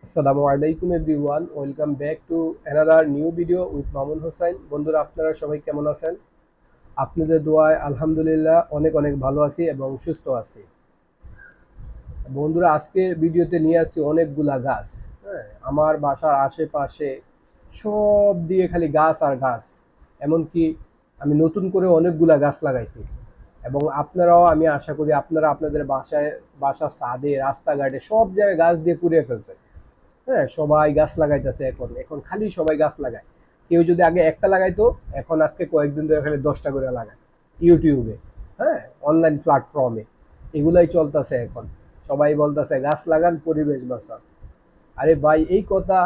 আসসালামু আলাইকুম everyone, welcome back to another new video with Mamun Hossain. বন্ধুরা, আপনারা সবাই কেমন আছেন? আপনাদের দোয়ায় আলহামদুলিল্লাহ অনেক অনেক ভালো আছি এবং সুস্থ আছি। বন্ধুরা, আজকের ভিডিওতে নিয়ে আসছি অনেকগুলা গাছ। হ্যাঁ, আমার বাসার আশেপাশে সব দিয়ে খালি গাছ আর গাছ। এমনকি আমি নতুন করে অনেকগুলা গাছ লাগাইছি এবং আপনারাও, আমি আশা করি আপনারা আপনাদের বাসার ছাদে, রাস্তাঘাটে সব জায়গায় গাছ দিয়ে পুড়িয়ে ফেলছে। হ্যাঁ, সবাই গাছ লাগাইতেছে। এখন এখন খালি সবাই গাছ লাগায়। কেউ যদি আগে একটা লাগাইতো, এখন আজকে কয়েকদিন ধরে খালি 10টা করে লাগায় ইউটিউবে। হ্যাঁ, অনলাইন প্ল্যাটফর্মে এগুলাই চলতেছে এখন। সবাই বলতেছে গাছ লাগান, পরিবেশ বাঁচান। আরে ভাই, এই কথা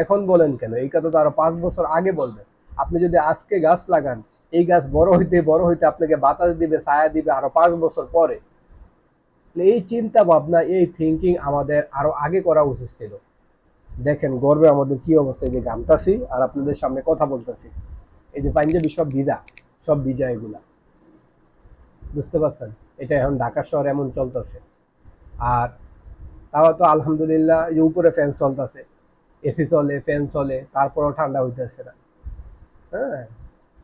এখন বলেন কেন? এই কথা তো আরো 5 বছর আগে বলবেন। আপনি যদি আজকে গাছ লাগান, এই গাছ বড় হইতে বড় হইতে আপনাকে বাতাস দিবে, ছায়া দিবে আরো 5 বছর পরে। এই চিন্তা ভাবনা, এই থিঙ্কিং আমাদের আরো আগে করা উচিত ছিল। দেখেন গর্বে আমাদের কি অবস্থা। এই যে গামতাছি আর আপনাদের সামনে কথা বলতেছি, এই যে পাঞ্জাবি সব ভিজা, সব ভিজা এগুলা। বুঝতে পারছেন? এটা এখন ঢাকা শহর এমন চলতেছে। আর তাও তো আলহামদুলিল্লাহ, এই যে উপরে ফ্যান চলতেছে, এসি চলে, ফ্যান চলে, তারপরেও ঠান্ডা হইতেছে না। হ্যাঁ,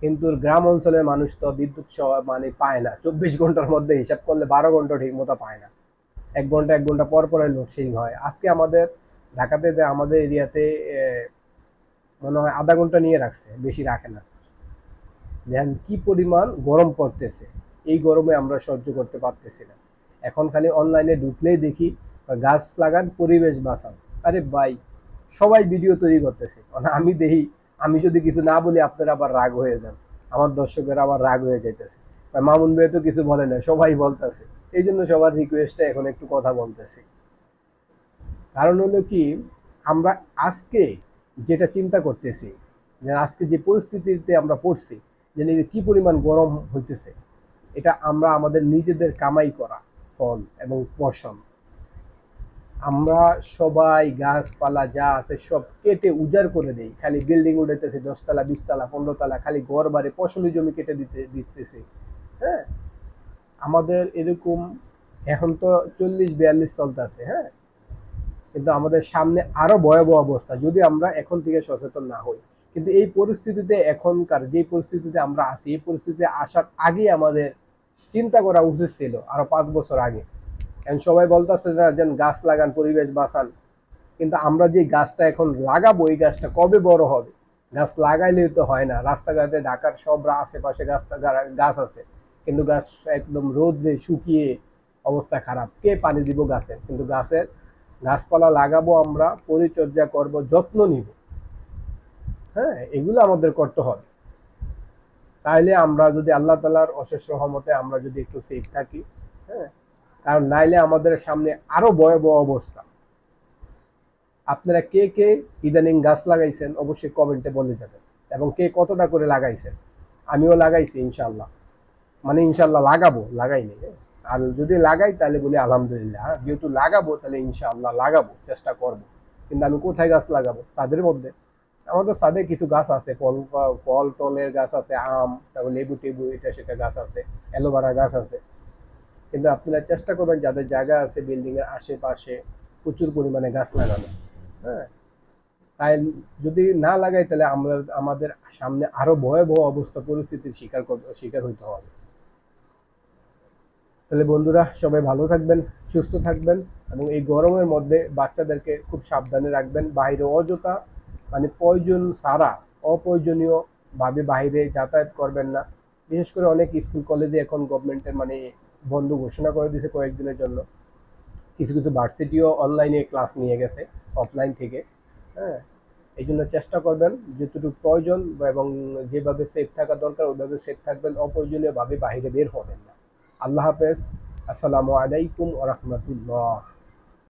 কিন্তু গ্রাম অঞ্চলের মানুষ তো বিদ্যুৎ মানে পায় না। 24 ঘন্টার মধ্যে হিসাব করলে 12 ঘন্টা ঠিক মতো পায় না। 1 ঘন্টা 1 ঘন্টা পর পরে লোডশেডিং হয়। আজকে আমাদের ঢাকাতে, যে আমাদের এরিয়াতে মনে হয় আধা ঘন্টা নিয়ে রাখছে, বেশি রাখে না। দেখেন কি পরিমাণ গরম পড়তেছে। এই গরমে আমরা সহ্য করতে পারতেছি না। এখন খালি অনলাইনে ঢুকলেই দেখি গাছ লাগান, পরিবেশ বাঁচান। আরে ভাই, সবাই ভিডিও তৈরি করতেছে, মানে আমি দেখি, আমি যদি কিছু না বলি আপনারা আবার রাগ হয়ে যান। আমার দর্শকেরা আবার রাগ হয়ে যাইতেছে, মামুন ভাই তো কিছু বলে না, সবাই বলতেছে। এই জন্য সবার রিকোয়েস্টে এখন একটু কথা বলতেছি। কারণ হলো কি, আমরা আজকে যেটা চিন্তা করতেছি, যে আজকে যে পরিস্থিতিতে আমরা পড়ছি, যে কি পরিমাণ গরম হইতেছে, এটা আমরা আমাদের নিজেদের কামাই করা ফল এবং ফসল। আমরা সবাই গাছপালা যা আছে সব কেটে উজাড় করে দেই, খালি বিল্ডিং উঠেতেছে, 10 তলা 20 তলা 15 তলা, খালি ঘর বাড়ি ফসলি জমি কেটে দিতেছে। হ্যাঁ, আমাদের এরকম এখন তো 40-42 চলতেছে। হ্যাঁ, কিন্তু আমাদের সামনে আরো ভয়াবহ অবস্থা যদি আমরা এখন থেকে সচেতন না হই। কিন্তু এই পরিস্থিতিতে, এখনকার যে পরিস্থিতিতে আমরা আছি, এই পরিস্থিতিতে আসার আগে আমাদের চিন্তা করা উচিত ছিল আরো 5 বছর আগে। এখন সবাই বলতেছে না যেন গাছ লাগান, পরিবেশ বাঁচান, কিন্তু আমরা যে গাছটা এখন লাগাবো, এই গাছটা কবে বড় হবে? গাছ লাগাইলেই তো হয় না। রাস্তাঘাটে ঢাকার সব আশেপাশে গাছ আছে, কিন্তু গাছ একদম রোদ্রে শুকিয়ে অবস্থা খারাপ। কে পানি দিব গাছে? কিন্তু গাছপালা লাগাবো, আমরা পরিচর্যা করব, যত্ন নিব। হ্যাঁ, এগুলো আমাদের করতে হবে। তাইলে আমরা যদি আল্লাহ তাআলার অশেষ রহমতে আমরা যদি একটু সেফ থাকি। হ্যাঁ, কারণ নাইলে আমাদের সামনে আরো ভয়াবহ অবস্থা। আপনারা কে কে ইদানিং গাছ লাগাইছেন অবশ্যই কমেন্টে বলে যাবেন, এবং কে কতটা করে লাগাইছেন। আমিও লাগাইছি ইনশাল্লাহ, মানে ইনশাল্লাহ লাগাবো, লাগাইনি। আর যদি লাগাই তাহলে বলি আলহামদুলিল্লাহ। হ্যাঁ, যেহেতু লাগাবো তাহলে ইনশাআল্লাহ লাগাবো, চেষ্টা করব। কিন্তু আমি কোথায় গাছ লাগাবো? ছাদের মধ্যে। আমাদের ছাদে কিছু গাছ আছে, ফল টলের গাছ আছে, আম, তারপর লেবু টেবু, এটা সেটা গাছ আছে, অ্যালোভেরা গাছ আছে। কিন্তু আপনারা চেষ্টা করবেন যাদের জায়গা আছে বিল্ডিং এর আশেপাশে প্রচুর পরিমাণে গাছ লাগানো। হ্যাঁ, তাই যদি না লাগাই তাহলে আমাদের সামনে আরো ভয়াবহ অবস্থা, পরিস্থিতির শিকার হইতে হবে। তাহলে বন্ধুরা, সবাই ভালো থাকবেন, সুস্থ থাকবেন, এবং এই গরমের মধ্যে বাচ্চাদেরকে খুব সাবধানে রাখবেন। বাইরে অযথা, মানে প্রয়োজন ছাড়া অপ্রয়োজনীয় ভাবে বাইরে যাতায়াত করবেন না। বিশেষ করে অনেক স্কুল কলেজে এখন গভর্নমেন্টের মানে বন্ধ ঘোষণা করে দিয়েছে কয়েকদিনের জন্য। কিছু কিছু ভার্সিটিও অনলাইনে ক্লাস নিয়ে গেছে, অফলাইন থেকে। হ্যাঁ, এই জন্য চেষ্টা করবেন যতটুকু প্রয়োজন এবং যেভাবে সেফ থাকা দরকার ওইভাবে সেফ থাকবেন, অপ্রয়োজনীয়ভাবে বাইরে বের হবেন না। আল্লাহ হাফেজ। আসসালামু আলাইকুম ওয়া রাহমাতুল্লাহ।